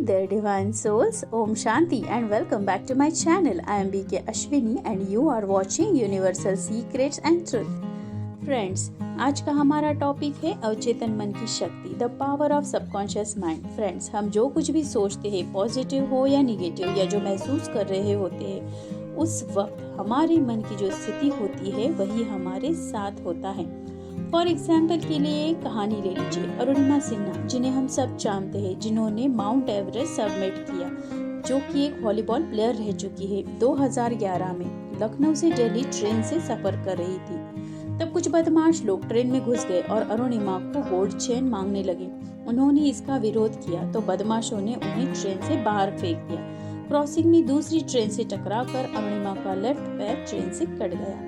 there divine souls, Om Shanti and welcome back to my channel. I am BK Ashwini and you are watching Universal Secrets and Truth. Friends, आज का हमारा topic है अवचेतन मन की शक्ति, the power of subconscious mind. Friends, हम जो कुछ भी सोचते हैं, पॉजिटिव हो या निगेटिव, या जो महसूस कर रहे होते हैं, उस वक्त हमारे मन की जो स्थिति होती है वही हमारे साथ होता है। फॉर एग्जाम्पल के लिए एक कहानी ले लीजिए, अरुणिमा सिन्हा, जिन्हें हम सब जानते हैं, जिन्होंने माउंट एवरेस्ट सबमिट किया, जो कि एक वॉलीबॉल प्लेयर रह चुकी है। 2011 में लखनऊ से दिल्ली ट्रेन से सफर कर रही थी। तब कुछ बदमाश लोग ट्रेन में घुस गए और अरुणिमा को गोल्ड चेन मांगने लगे। उन्होंने इसका विरोध किया तो बदमाशों ने उन्हें ट्रेन से बाहर फेंक दिया। क्रॉसिंग में दूसरी ट्रेन से टकराकर अरुणिमा का लेफ्ट पैर ट्रेन से कट गया।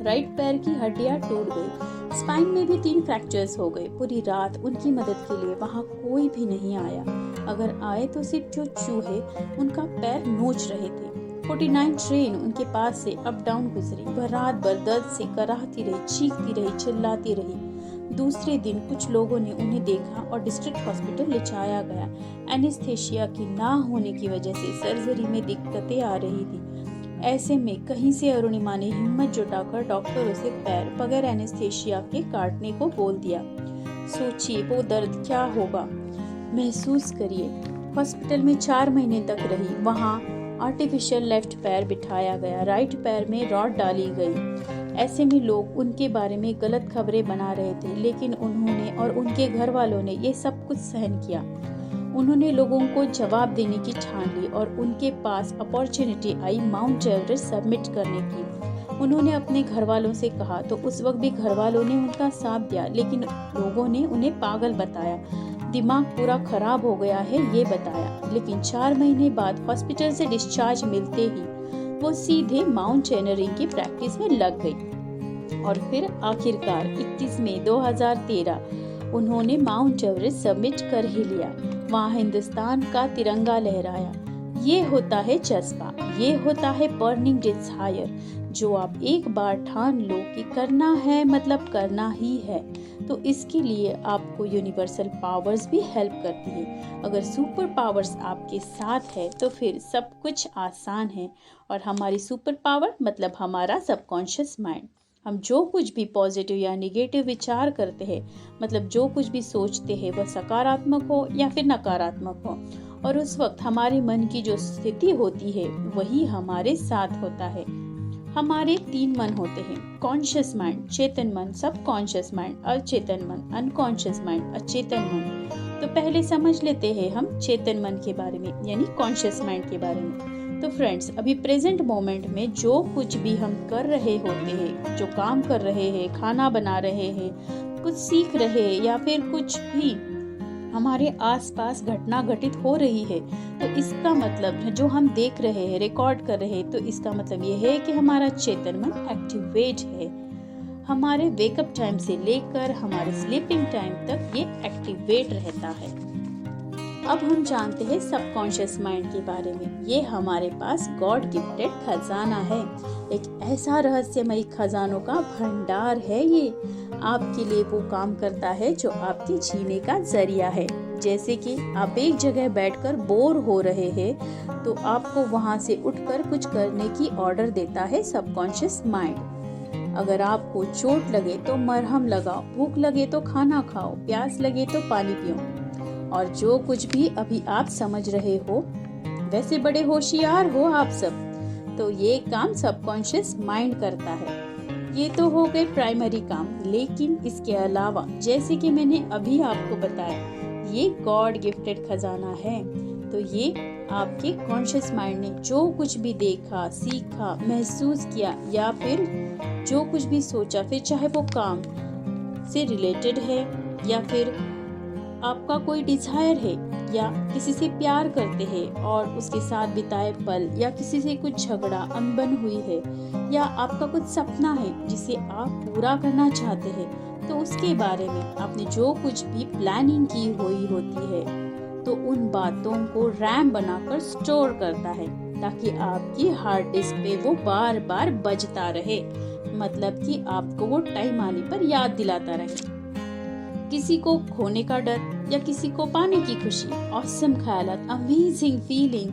राइट पैर की हड्डियां टूट गई। स्पाइन में भी 3 फ्रैक्चर्स हो गए। पूरी रात उनकी मदद के लिए वहां कोई भी नहीं आया। अगर आए तो सिर्फ जो चूहे उनका पैर नोच रहे थे। 49 ट्रेन उनके पास से अप डाउन गुजरी। वह रात भर दर्द से कराहती रही, चीखती रही, चिल्लाती रही। दूसरे दिन कुछ लोगों ने उन्हें देखा और डिस्ट्रिक्ट हॉस्पिटल ले जाया गया। एनेस्थेशिया की ना होने की वजह से सर्जरी में दिक्कतें आ रही थी। ऐसे में कहीं से अरुणिमा ने हिम्मत जुटाकर डॉक्टरों से पैर बगैर एनेस्थेशिया के काटने को बोल दिया। सोचिए वो दर्द क्या होगा, महसूस करिए। हॉस्पिटल में 4 महीने तक रही। वहाँ आर्टिफिशियल लेफ्ट पैर बिठाया गया, राइट पैर में रॉड डाली गई। ऐसे में लोग उनके बारे में गलत खबरें बना रहे थे, लेकिन उन्होंने और उनके घर वालों ने ये सब कुछ सहन किया। उन्होंने लोगों को जवाब देने की ठान ली और उनके पास अपॉर्चुनिटी आई माउंट एवरेस्ट सबमिट करने की। उन्होंने अपने घर वालों से कहा तो उस वक्त भी घर वालों ने उनका साथ दिया, लेकिन लोगों ने उन्हें पागल बताया, दिमाग पूरा खराब हो गया है ये बताया। लेकिन 4 महीने बाद हॉस्पिटल से डिस्चार्ज मिलते ही वो सीधे माउंटेनियरिंग की प्रैक्टिस में लग गई। और फिर आखिरकार 21 मई 2013 उन्होंने माउंट एवरेस्ट सबमिट कर ही लिया। वहाँ हिंदुस्तान का तिरंगा लहराया। ये होता है जज्बा, ये होता है बर्निंग डिजायर। जो आप एक बार ठान लो कि करना है मतलब करना ही है, तो इसके लिए आपको यूनिवर्सल पावर्स भी हेल्प करती है। अगर सुपर पावर्स आपके साथ है तो फिर सब कुछ आसान है। और हमारी सुपर पावर मतलब हमारा सबकॉन्शियस माइंड। हम जो कुछ भी पॉजिटिव या निगेटिव विचार करते हैं, मतलब जो कुछ भी सोचते हैं, वह सकारात्मक हो या फिर नकारात्मक हो, और उस वक्त हमारे मन की जो स्थिति होती है वही हमारे साथ होता है। हमारे 3 मन होते हैं, कॉन्शियस माइंड, चेतन मन, सब कॉन्शियस माइंड, अचेतन मन, अनकॉन्शियस माइंड, अचेतन मन। तो पहले समझ लेते हैं हम चेतन मन के बारे में, यानी कॉन्शियस माइंड के बारे में। तो फ्रेंड्स, अभी प्रेजेंट मोमेंट में जो कुछ भी हम कर रहे होते हैं, जो काम कर रहे हैं, खाना बना रहे हैं, कुछ सीख रहे हैं, या फिर कुछ भी हमारे आसपास घटना घटित हो रही है, तो इसका मतलब जो हम देख रहे हैं, रिकॉर्ड कर रहे हैं, तो इसका मतलब ये है कि हमारा चेतन मन एक्टिवेट है। हमारे वेकअप टाइम से लेकर हमारे स्लीपिंग टाइम तक ये एक्टिवेट रहता है। अब हम जानते हैं सबकॉन्शियस माइंड के बारे में। ये हमारे पास गॉड गिफ्टेड खजाना है, एक ऐसा रहस्यमयी खजानों का भंडार है। ये आपके लिए वो काम करता है जो आपके जीने का जरिया है। जैसे कि आप एक जगह बैठकर बोर हो रहे हैं, तो आपको वहां से उठकर कुछ करने की ऑर्डर देता है सबकॉन्शियस माइंड। अगर आपको चोट लगे तो मरहम लगाओ, भूख लगे तो खाना खाओ, प्यास लगे तो पानी पियो। और जो कुछ भी अभी आप समझ रहे हो, वैसे बड़े होशियार हो आप सब, तो ये काम सबकॉन्शियस माइंड करता है। ये तो हो गए प्राइमरी काम, लेकिन इसके अलावा जैसे कि मैंने अभी आपको बताया, ये गॉड गिफ्टेड खजाना है। तो ये आपके कॉन्शियस माइंड ने जो कुछ भी देखा, सीखा, महसूस किया, या फिर जो कुछ भी सोचा, फिर चाहे वो काम से रिलेटेड है, या फिर आपका कोई डिजायर है, या किसी से प्यार करते हैं और उसके साथ बिताए पल, या किसी से कुछ झगड़ा, अनबन हुई है, या आपका कुछ सपना है जिसे आप पूरा करना चाहते हैं, तो उसके बारे में आपने जो कुछ भी प्लानिंग की हुई होती है, तो उन बातों को रैम बनाकर स्टोर करता है, ताकि आपकी हार्ड डिस्क पे वो बार बार बजता रहे। मतलब कि आपको वो टाइम आने पर याद दिलाता रहे। किसी को खोने का डर, या किसी को पाने की खुशी, ऑसम ख्यालात, अमेजिंग फीलिंग,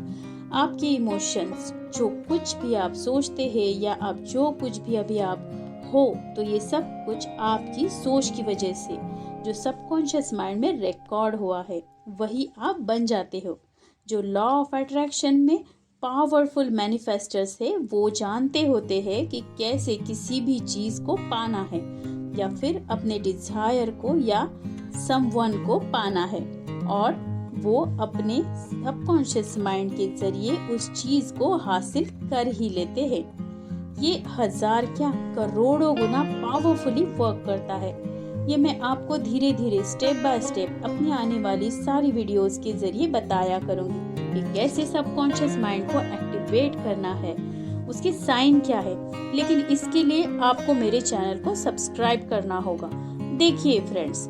आपके इमोशंस, जो कुछ भी आप सोचते हैं या आप जो कुछ भी अभी आप हो, तो ये सब कुछ आपकी सोच की वजह से जो सबकॉन्शियस माइंड में रिकॉर्ड हुआ है वही आप बन जाते हो। जो लॉ ऑफ अट्रैक्शन में पावरफुल मैनिफेस्टर्स है वो जानते होते हैं कि कैसे किसी भी चीज को पाना है या फिर अपने डिजायर को या समवन को पाना है, और वो अपने सबकॉन्शियस माइंड के जरिए उस चीज को हासिल कर ही लेते हैं। ये हजार क्या करोड़ों गुना पावरफुली वर्क करता है। ये मैं आपको धीरे धीरे स्टेप बाय स्टेप अपनी आने वाली सारी वीडियोस के जरिए बताया करूंगी कि कैसे सबकॉन्शियस माइंड को एक्टिवेट करना है, उसके साइन क्या है। लेकिन इसके लिए आपको मेरे चैनल को सब्सक्राइब करना होगा। देखिए फ्रेंड्स,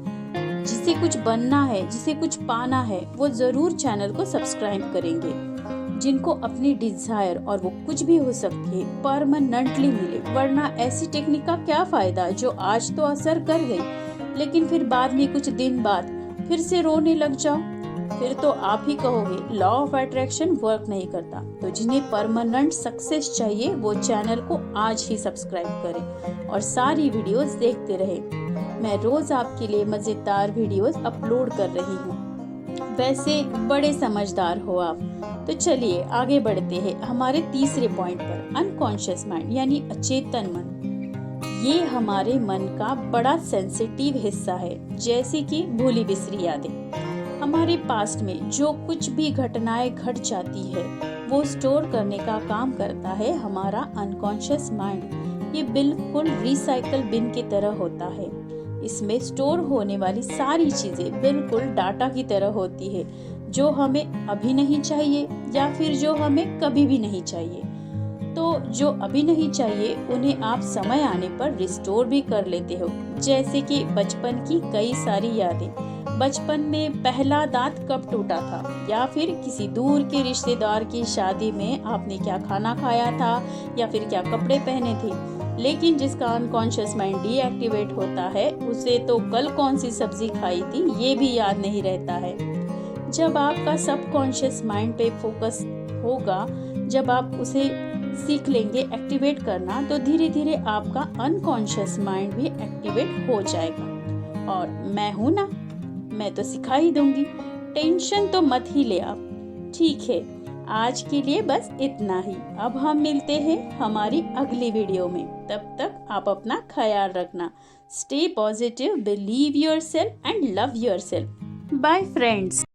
जिसे कुछ बनना है, जिसे कुछ पाना है, वो जरूर चैनल को सब्सक्राइब करेंगे। जिनको अपनी डिजायर, और वो कुछ भी हो सकती है, परमानेंटली मिले, वरना ऐसी टेक्निक का क्या फायदा जो आज तो असर कर गई लेकिन फिर बाद में कुछ दिन बाद फिर से रोने लग जाओ, फिर तो आप ही कहोगे लॉ ऑफ अट्रैक्शन वर्क नहीं करता। तो जिन्हें परमानेंट सक्सेस चाहिए वो चैनल को आज ही सब्सक्राइब करें और सारी वीडियोस देखते रहें। मैं रोज आपके लिए मजेदार वीडियोस अपलोड कर रही हूँ। वैसे बड़े समझदार हो आप। तो चलिए आगे बढ़ते हैं हमारे तीसरे पॉइंट पर, अनकॉन्शियस माइंड यानी अचेतन मन। ये हमारे मन का बड़ा सेंसिटिव हिस्सा है, जैसे कि भूली बिसरी यादें। हमारे पास्ट में जो कुछ भी घटनाएं घट जाती है वो स्टोर करने का काम करता है हमारा अनकॉन्शियस माइंड। ये बिल्कुल रिसाइकल बिन की तरह होता है। इसमें स्टोर होने वाली सारी चीजें बिल्कुल डाटा की तरह होती है, जो हमें अभी नहीं चाहिए या फिर जो हमें कभी भी नहीं चाहिए। तो जो अभी नहीं चाहिए उन्हें आप समय आने पर रिस्टोर भी कर लेते हो, जैसे कि बचपन की कई सारी यादें। बचपन में पहला दांत कब टूटा था, या फिर किसी दूर के रिश्तेदार की शादी में आपने क्या खाना खाया था या फिर क्या कपड़े पहने थे। लेकिन जिसका अनकॉन्शियस माइंड डीएक्टिवेट होता है उसे तो कल कौन सी सब्जी खाई थी ये भी याद नहीं रहता है। जब आपका सबकॉन्शियस माइंड पे फोकस होगा, जब आप उसे सीख लेंगे एक्टिवेट करना, तो धीरे धीरे आपका अनकॉन्शियस माइंड भी एक्टिवेट हो जाएगा। और मैं हूं ना, मैं तो सिखा ही दूंगी, टेंशन तो मत ही ले आप। ठीक है, आज के लिए बस इतना ही। अब हम मिलते हैं हमारी अगली वीडियो में। तब तक आप अपना ख्याल रखना। Stay positive, believe yourself and love yourself. Bye friends.